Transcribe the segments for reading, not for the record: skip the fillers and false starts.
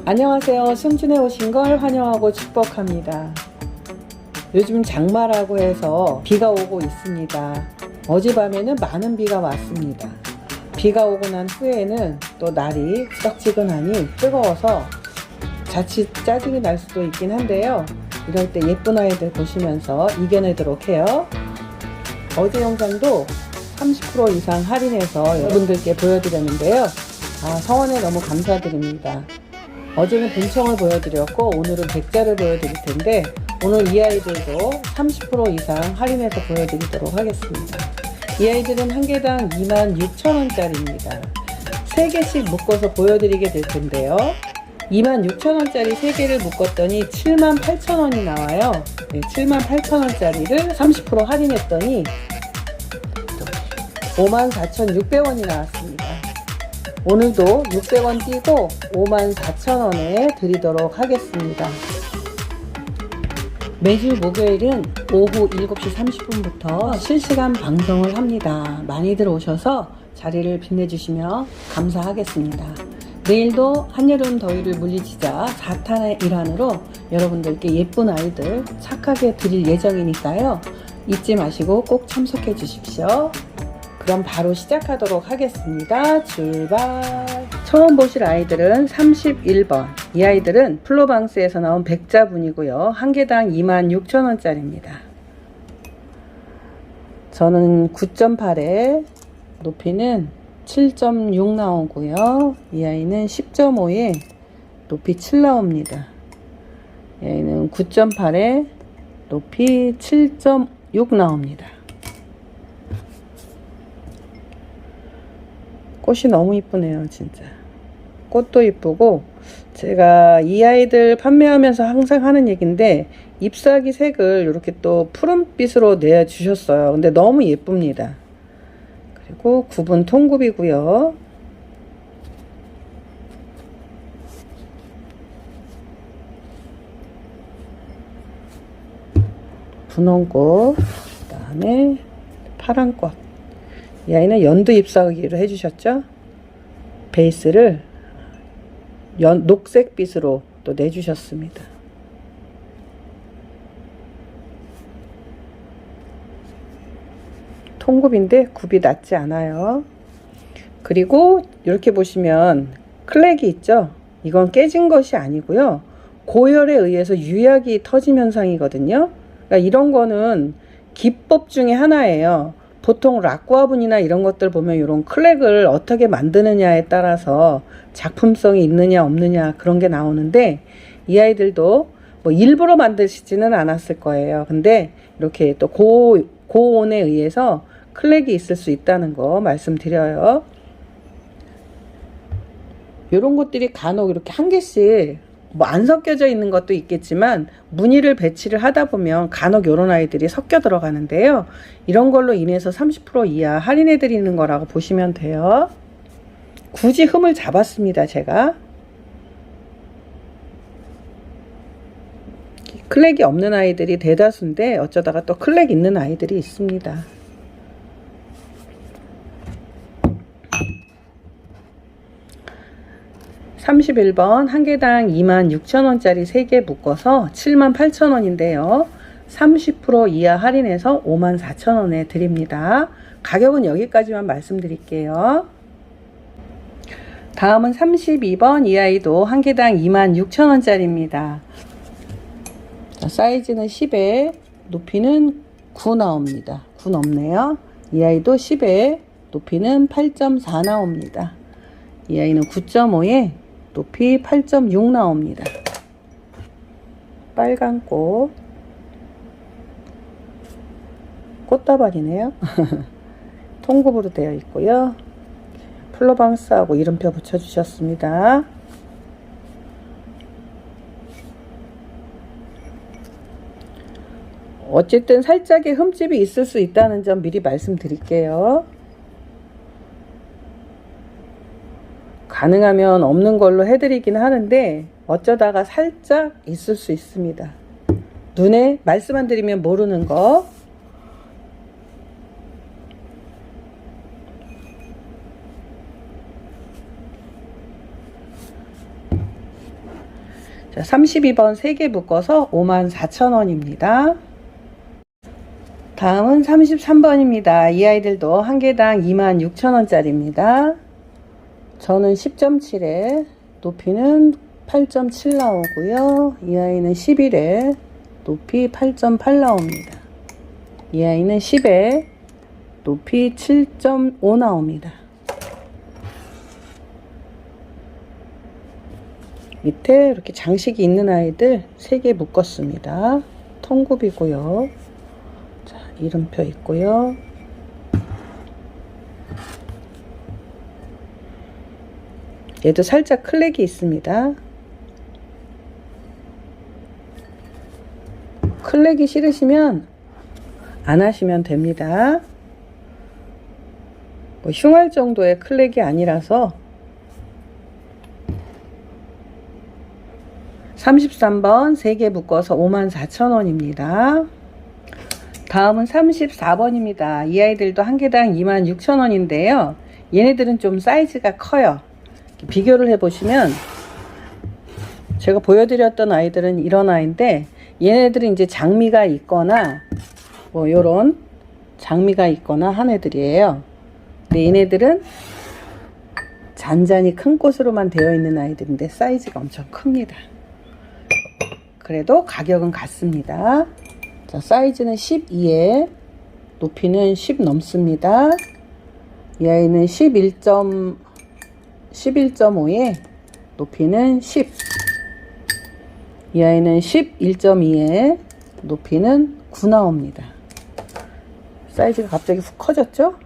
안녕하세요. 승진에 오신 걸 환영하고 축복합니다. 요즘 장마라고 해서 비가 오고 있습니다. 어젯밤에는 많은 비가 왔습니다. 비가 오고 난 후에는 또 날이 후적지근하니 뜨거워서 자칫 짜증이 날 수도 있긴 한데요. 이럴 때 예쁜 아이들 보시면서 이겨내도록 해요. 어제 영상도 30% 이상 할인해서 여러분들께 보여드렸는데요. 성원에 너무 감사드립니다. 어제는 분청을 보여드렸고 오늘은 백자를 보여드릴 텐데 오늘 이 아이들도 30% 이상 할인해서 보여드리도록 하겠습니다. 이 아이들은 한 개당 26,000원짜리입니다. 3개씩 묶어서 보여드리게 될 텐데요. 26,000원짜리 3개를 묶었더니 78,000원이 나와요. 네, 78,000원짜리를 30% 할인했더니 54,600원이 나왔습니다. 오늘도 600원 띄고 54,000원에 드리도록 하겠습니다. 매주 목요일은 오후 7시 30분부터 실시간 방송을 합니다. 많이들 오셔서 자리를 빛내주시면 감사하겠습니다. 내일도 한여름 더위를 물리치자 4탄의 일환으로 여러분들께 예쁜 아이들 착하게 드릴 예정이니까요. 잊지 마시고 꼭 참석해 주십시오. 그럼 바로 시작하도록 하겠습니다. 출발! 처음 보실 아이들은 31번. 이 아이들은 플로방스에서 나온 백자분이고요. 한 개당 26,000원짜리입니다. 저는 9.8에 높이는 7.6 나오고요. 이 아이는 10.5에 높이 7 나옵니다. 이 아이는 9.8에 높이 7.6 나옵니다. 꽃이 너무 이쁘네요. 진짜 꽃도 이쁘고, 제가 이 아이들 판매하면서 항상 하는 얘기인데 잎사귀 색을 이렇게 또 푸른빛으로 내주셨어요. 근데 너무 예쁩니다. 그리고 굽은 통굽이고요. 분홍꽃, 그 다음에 파란꽃. 이 아이는 연두 잎사귀를 해주셨죠. 베이스를 녹색빛으로 또 내주셨습니다. 통굽인데 굽이 낮지 않아요. 그리고 이렇게 보시면 클렉이 있죠. 이건 깨진 것이 아니고요. 고열에 의해서 유약이 터짐 현상이거든요. 그러니까 이런 거는 기법 중에 하나예요. 보통 락과분이나 이런 것들 보면 이런 클렉을 어떻게 만드느냐에 따라서 작품성이 있느냐 없느냐 그런 게 나오는데, 이 아이들도 뭐 일부러 만드시지는 않았을 거예요. 근데 이렇게 또 고온에 의해서 클렉이 있을 수 있다는 거 말씀드려요. 이런 것들이 간혹 이렇게 한 개씩 뭐 안 섞여져 있는 것도 있겠지만 무늬를 배치를 하다 보면 간혹 이런 아이들이 섞여 들어가는데요. 이런 걸로 인해서 30% 이하 할인해 드리는 거라고 보시면 돼요. 굳이 흠을 잡았습니다. 제가 클렉이 없는 아이들이 대다수인데 어쩌다가 또 클렉 있는 아이들이 있습니다. (31번) 한 개당 26,000원짜리 3개 묶어서 78,000원인데요. 30% 이하 할인해서 54,000원에 드립니다. 가격은 여기까지만 말씀드릴게요. 다음은 32번. 이 아이도 한 개당 26,000원짜리입니다. 사이즈는 10에 높이는 9 나옵니다. 9 넘네요. 이 아이도 10에 높이는 8.4 나옵니다. 이 아이는 9.5에 높이 8.6 나옵니다. 빨간 꽃, 꽃다발이네요. 통굽으로 되어 있고요. 플로방스하고 이름표 붙여주셨습니다. 어쨌든 살짝의 흠집이 있을 수 있다는 점 미리 말씀드릴게요. 가능하면 없는 걸로 해드리긴 하는데 어쩌다가 살짝 있을 수 있습니다. 눈에 말씀만 드리면 모르는 거. 자, 32번 3개 묶어서 54,000원입니다. 다음은 33번입니다. 이 아이들도 한 개당 26,000원짜리입니다. 저는 10.7에 높이는 8.7 나오고요. 이 아이는 11에 높이 8.8 나옵니다. 이 아이는 10에 높이 7.5 나옵니다. 밑에 이렇게 장식이 있는 아이들 3개 묶었습니다. 통굽이고요. 자, 이름표 있고요. 얘도 살짝 클렉이 있습니다. 클렉이 싫으시면 안 하시면 됩니다. 뭐 흉할 정도의 클렉이 아니라서. 33번 3개 묶어서 54,000원입니다. 다음은 34번입니다. 이 아이들도 한 개당 26,000원인데요. 얘네들은 좀 사이즈가 커요. 비교를 해보시면 제가 보여드렸던 아이들은 이런 아이인데 얘네들은 이제 장미가 있거나 뭐 요런 장미가 있거나 한 애들이에요. 근데 얘네들은 잔잔히 큰 꽃으로만 되어 있는 아이들인데 사이즈가 엄청 큽니다. 그래도 가격은 같습니다. 자, 사이즈는 12에 높이는 10 넘습니다. 이 아이는 11.5에 높이는 10. 이 아이는 11.2에 높이는 9 나옵니다. 사이즈가 갑자기 훅 커졌죠?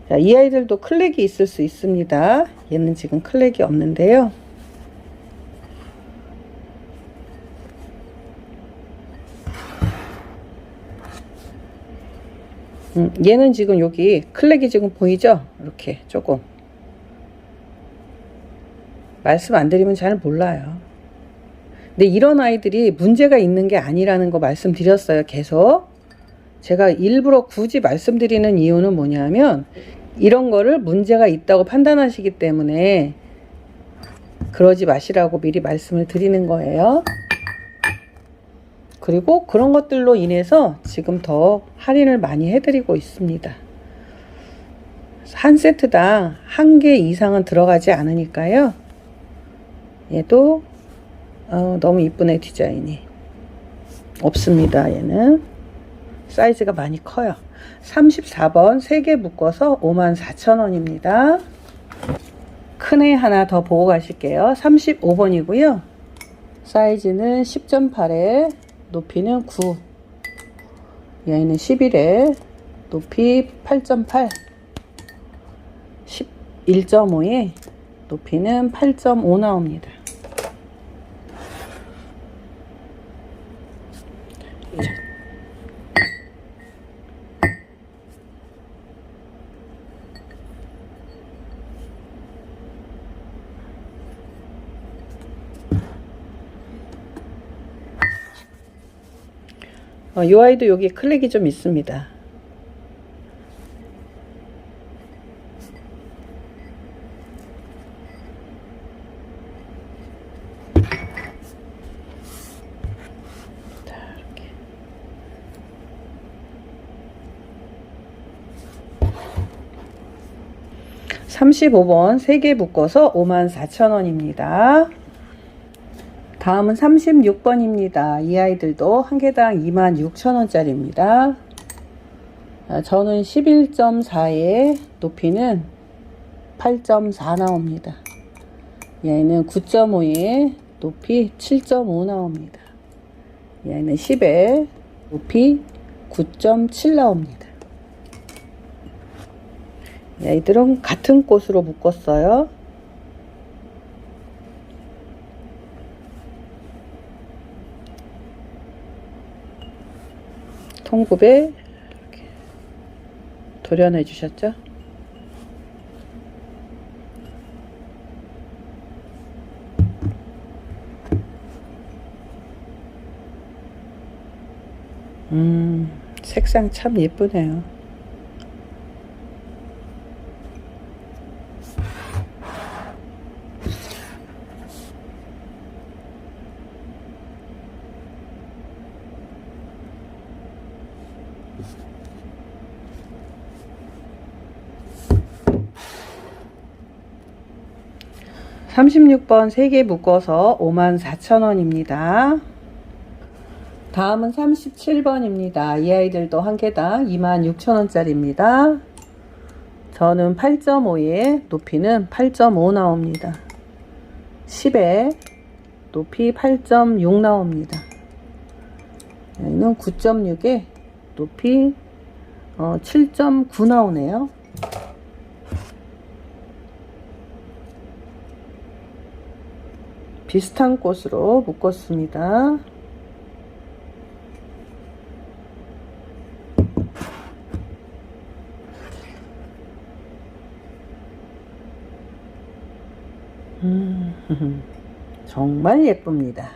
자, 이 아이들도 클렉이 있을 수 있습니다. 얘는 지금 클렉이 없는데요. 얘는 지금 여기 클렉이 지금 보이죠? 이렇게 조금 말씀 안 드리면 잘 몰라요. 근데 이런 아이들이 문제가 있는 게 아니라는 거 말씀드렸어요. 계속 제가 일부러 굳이 말씀드리는 이유는 뭐냐면 이런 거를 문제가 있다고 판단하시기 때문에 그러지 마시라고 미리 말씀을 드리는 거예요. 그리고 그런 것들로 인해서 지금 더 할인을 많이 해드리고 있습니다. 한 세트당 한 개 이상은 들어가지 않으니까요. 얘도 너무 이쁘네. 디자인이 없습니다. 얘는 사이즈가 많이 커요. 34번 3개 묶어서 54,000원입니다. 큰 애 하나 더 보고 가실게요. 35번이고요. 사이즈는 10.8에 높이는 9. 얘는 11에 높이 8.8. 11.5에 높이는 8.5 나옵니다. 이 아이도 여기 클렉이 좀 있습니다. 자, 이렇게. (35번) 3개 묶어서 54,000원입니다. 다음은 36번입니다. 이 아이들도 한 개당 26,000원짜리입니다. 저는 11.4에 높이는 8.4 나옵니다. 이 아이는 9.5에 높이 7.5 나옵니다. 이 아이는 10에 높이 9.7 나옵니다. 이 아이들은 같은 꽃으로 묶었어요. 통굽에 이렇게 도려내 주셨죠? 색상 참 예쁘네요. 36번 3개 묶어서 54,000원입니다. 다음은 37번입니다. 이 아이들도 한 개당 26,000원짜리입니다. 저는 8.5에 높이는 8.5 나옵니다. 10에 높이 8.6 나옵니다. 여기는 9.6에 높이 7.9 나오네요. 비슷한 꽃으로 묶었습니다. 정말 예쁩니다.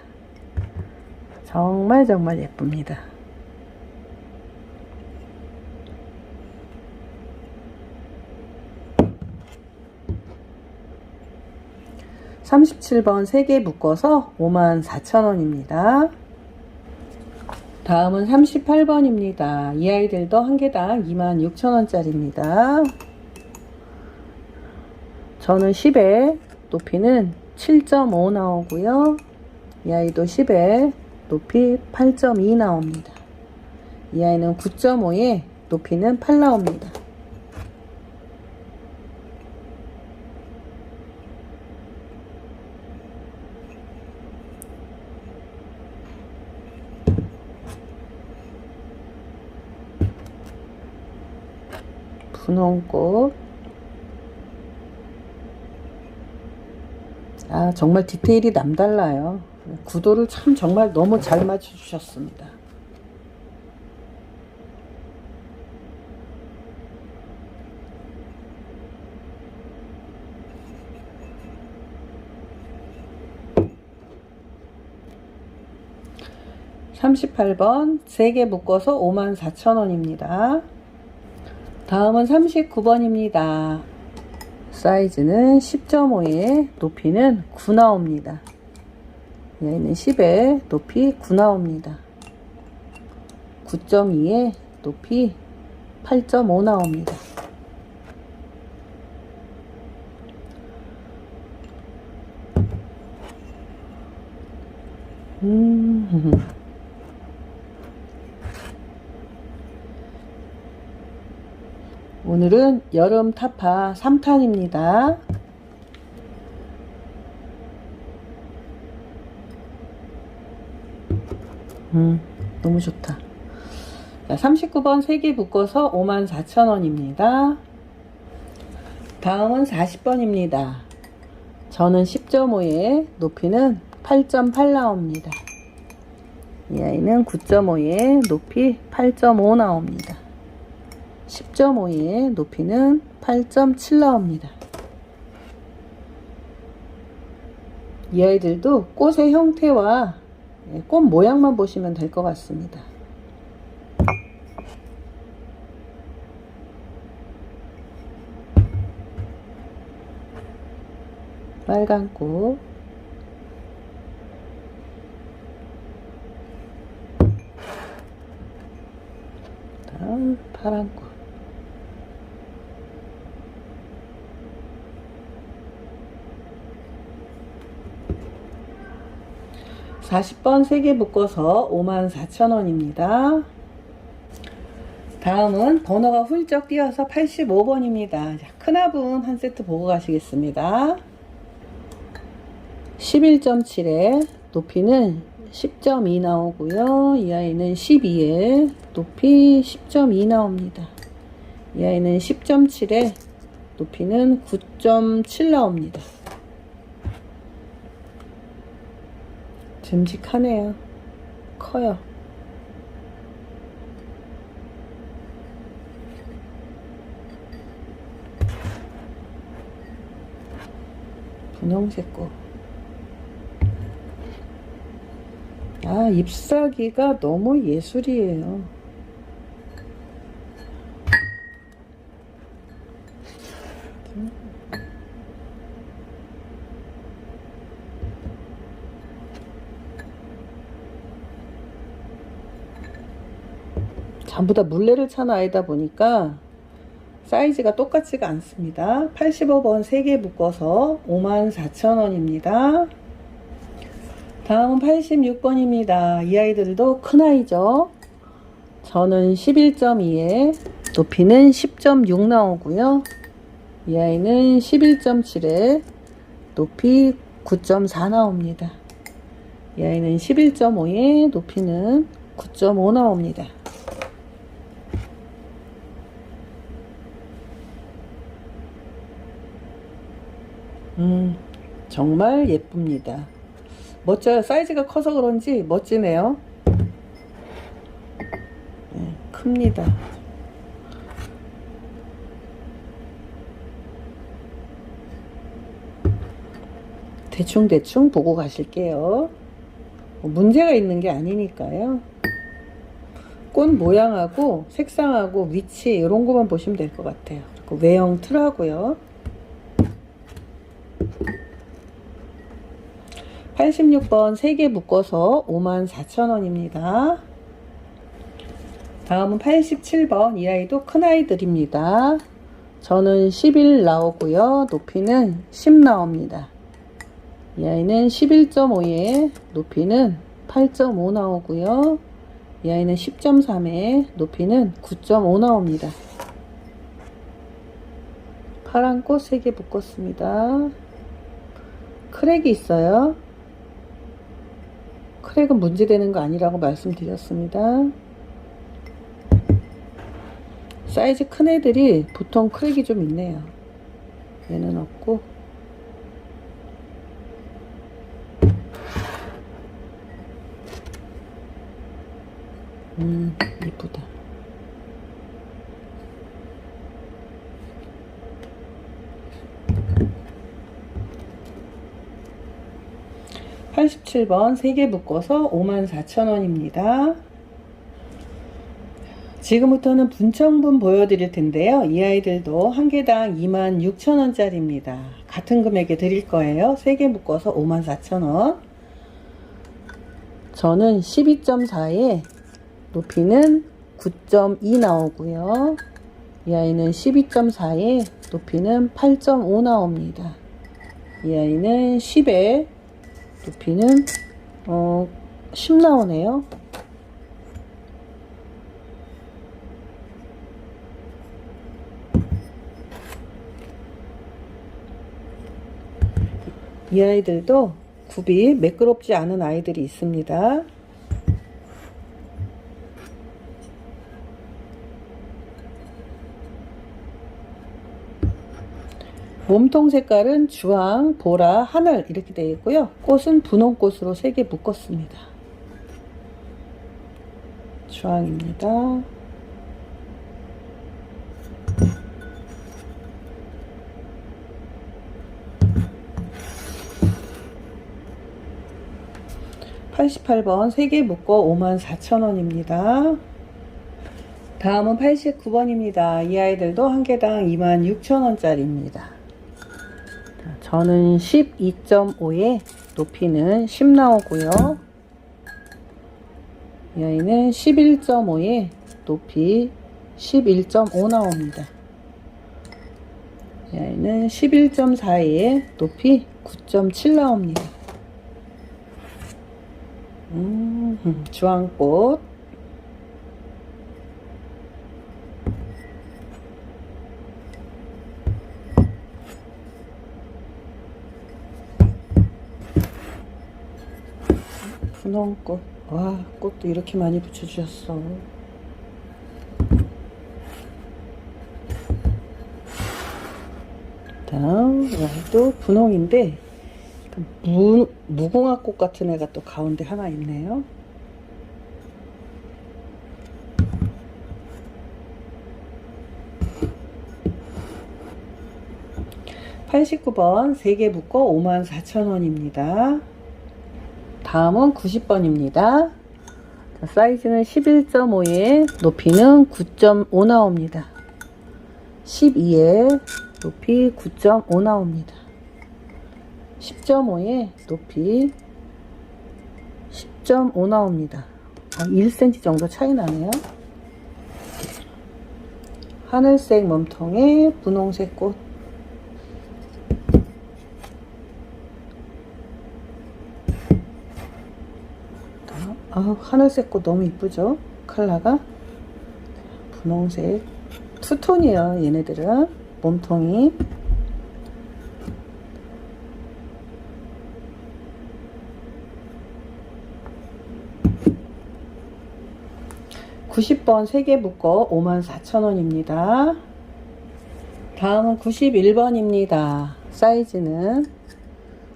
정말 예쁩니다. (37번) 3개 묶어서 54,000원입니다. 다음은 38번입니다. 이 아이들도 한 개당 26,000원짜리입니다. 저는 10에 높이는 7.5 나오고요. 이 아이도 10에 높이 8.2 나옵니다. 이 아이는 9.5에 높이는 8 나옵니다. 분홍꽃. 정말 디테일이 남달라요. 구도를 참 정말 너무 잘 맞춰주셨습니다. (38번) 3개 묶어서 54,000원입니다. 다음은 39번입니다. 사이즈는 10.5에 높이는 9 나옵니다. 얘는 10에 높이 9 나옵니다. 9.2에 높이 8.5 나옵니다. 오늘은 여름 타파 3탄입니다. 너무 좋다. 39번 3개 묶어서 54,000원입니다. 다음은 40번입니다. 저는 10.5에 높이는 8.8 나옵니다. 이 아이는 9.5에 높이 8.5 나옵니다. 10.5에 높이는 8.7 나옵니다. 이 아이들도 꽃의 형태와 꽃 모양만 보시면 될 것 같습니다. 빨간 꽃, 다음 파란 꽃. 40번 3개 묶어서 54,000원입니다. 다음은 번호가 훌쩍 뛰어서 85번입니다. 큰 화분 한 세트 보고 가시겠습니다. 11.7에 높이는 10.2 나오고요. 이 아이는 12에 높이 10.2 나옵니다. 이 아이는 10.7에 높이는 9.7 나옵니다. 듬직하네요. 커요. 분홍색 꽃. 잎사귀가 너무 예술이에요. 전부 다 물레를 찬 아이다 보니까 사이즈가 똑같지가 않습니다. 85번 3개 묶어서 54,000원입니다. 다음은 86번입니다. 이 아이들도 큰 아이죠. 저는 11.2에 높이는 10.6 나오고요. 이 아이는 11.7에 높이 9.4 나옵니다. 이 아이는 11.5에 높이는 9.5 나옵니다. 정말 예쁩니다. 멋져요. 사이즈가 커서 그런지 멋지네요. 네, 큽니다. 대충 보고 가실게요. 문제가 있는 게 아니니까요. 꽃 모양하고 색상하고 위치 이런 것만 보시면 될 것 같아요. 그리고 외형 틀하고요. 86번 3개 묶어서 54,000원입니다. 다음은 87번 이 아이도 큰 아이들입니다. 저는 11 나오고요. 높이는 10 나옵니다. 이 아이는 11.5에 높이는 8.5 나오고요. 이 아이는 10.3에 높이는 9.5 나옵니다. 파란 꽃 3개 묶었습니다. 크랙이 있어요. 크랙은 문제되는 거 아니라고 말씀드렸습니다. 사이즈 큰 애들이 보통 크랙이 좀 있네요. 얘는 없고. 이쁘다. (87번) 3개 묶어서 54,000원입니다. 지금부터는 분청분 보여드릴 텐데요. 이 아이들도 한 개당 26,000원짜리입니다. 같은 금액에 드릴 거예요. 3개 묶어서 54,000원. 저는 12.4에 높이는 9.2 나오고요. 이 아이는 12.4에 높이는 8.5 나옵니다. 이 아이는 10에 높이는 10 나오네요. 이 아이들도 굽이 매끄럽지 않은 아이들이 있습니다. 몸통 색깔은 주황, 보라, 하늘 이렇게 되어 있고요. 꽃은 분홍꽃으로 3개 묶었습니다. 주황입니다. (88번) 3개 묶어 54,000원입니다. 다음은 89번입니다. 이 아이들도 한 개당 26,000원짜리입니다. 저는 12.5에 높이는 10 나오고요. 이 아이는 11.5에 높이 11.5 나옵니다. 이 아이는 11.4에 높이 9.7 나옵니다. 주황꽃. 분홍꽃. 와, 꽃도 이렇게 많이 붙여주셨어. 다음 또 분홍인데 무궁화꽃 같은 애가 또 가운데 하나 있네요. (89번) 3개 묶어 54,000원입니다. 다음은 90번입니다. 사이즈는 11.5에 높이는 9.5 나옵니다. 12에 높이 9.5 나옵니다. 10.5에 높이 10.5 나옵니다. 1cm 정도 차이 나네요. 하늘색 몸통에 분홍색 꽃. 하늘색 꽃 너무 이쁘죠? 컬러가 분홍색 투톤이에요. 얘네들은 몸통이. (90번) 3개 묶어 54,000원입니다. 다음은 91번입니다. 사이즈는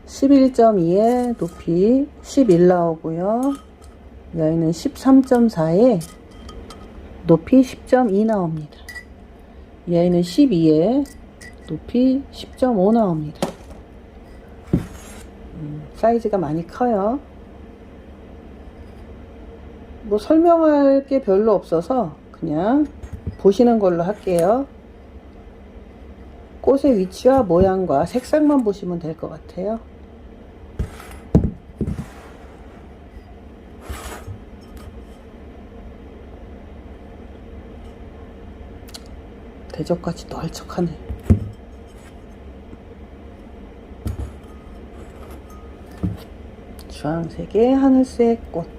11.2에 높이 11 나오고요. 여기는 13.4에 높이 10.2 나옵니다. 얘는 12에 높이 10.5 나옵니다. 사이즈가 많이 커요. 뭐 설명할 게 별로 없어서 그냥 보시는 걸로 할게요. 꽃의 위치와 모양과 색상만 보시면 될 것 같아요. 대적같이 널쩍하네. 주황색의 하늘색 꽃.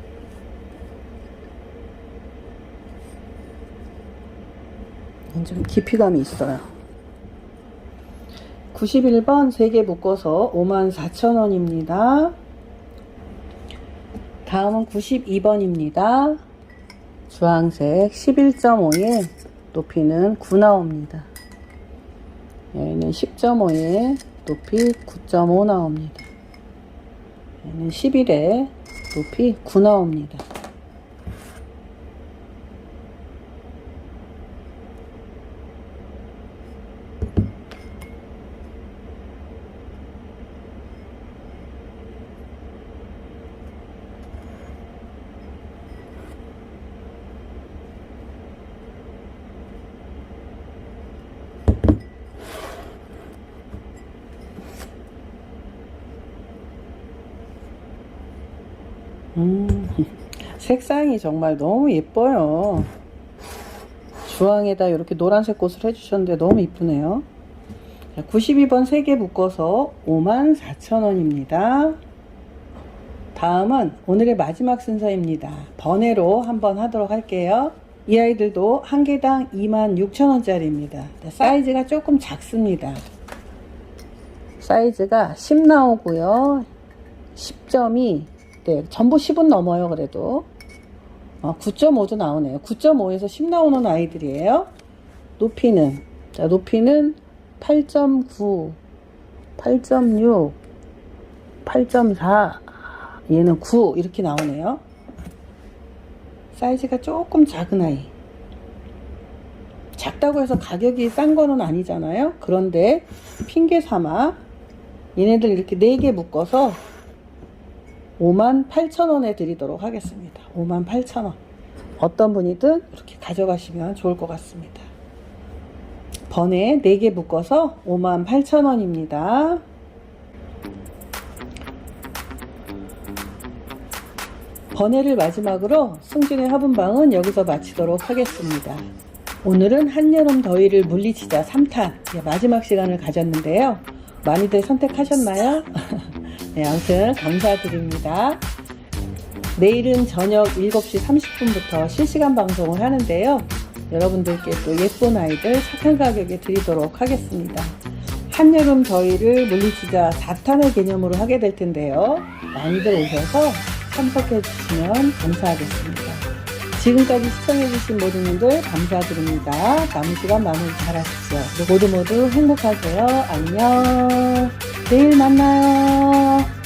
좀 깊이감이 있어요. 91번 3개 묶어서 54,000원입니다. 다음은 92번입니다. 주황색 11.5에 높이는 9 나옵니다. 여기는 10.5에 높이 9.5 나옵니다. 여기는 11에 높이 9 나옵니다. 색상이 정말 너무 예뻐요. 주황에다 이렇게 노란색 꽃을 해주셨는데 너무 이쁘네요. 92번 3개 묶어서 54,000원입니다. 다음은 오늘의 마지막 순서입니다. 번외로 한번 하도록 할게요. 이 아이들도 한 개당 26,000원짜리입니다. 사이즈가 조금 작습니다. 사이즈가 10 나오고요. 10점이 네, 전부 10은 넘어요. 그래도 9.5도 나오네요. 9.5에서 10 나오는 아이들이에요. 높이는 8.9, 8.6, 8.4, 얘는 9 이렇게 나오네요. 사이즈가 조금 작은 아이. 작다고 해서 가격이 싼 거는 아니잖아요. 그런데 핑계 삼아 얘네들 이렇게 4개 묶어서 58,000원에 드리도록 하겠습니다. 58,000원. 어떤 분이든 이렇게 가져가시면 좋을 것 같습니다. 번에 4개 묶어서 58,000원입니다. 번외를 마지막으로 승준의 화분방은 여기서 마치도록 하겠습니다. 오늘은 한여름 더위를 물리치자 3탄 마지막 시간을 가졌는데요. 많이들 선택하셨나요? 네, 아무튼 감사드립니다. 내일은 저녁 7시 30분부터 실시간 방송을 하는데요. 여러분들께 또 예쁜 아이들 착한 가격에 드리도록 하겠습니다. 한여름 더위를 물리치자 4탄의 개념으로 하게 될 텐데요. 많이들 오셔서 참석해 주시면 감사하겠습니다. 지금까지 시청해 주신 모든 분들 감사드립니다. 남은 시간 마무리 잘 하십시오. 모두 행복하세요. 안녕. 내일 만나요.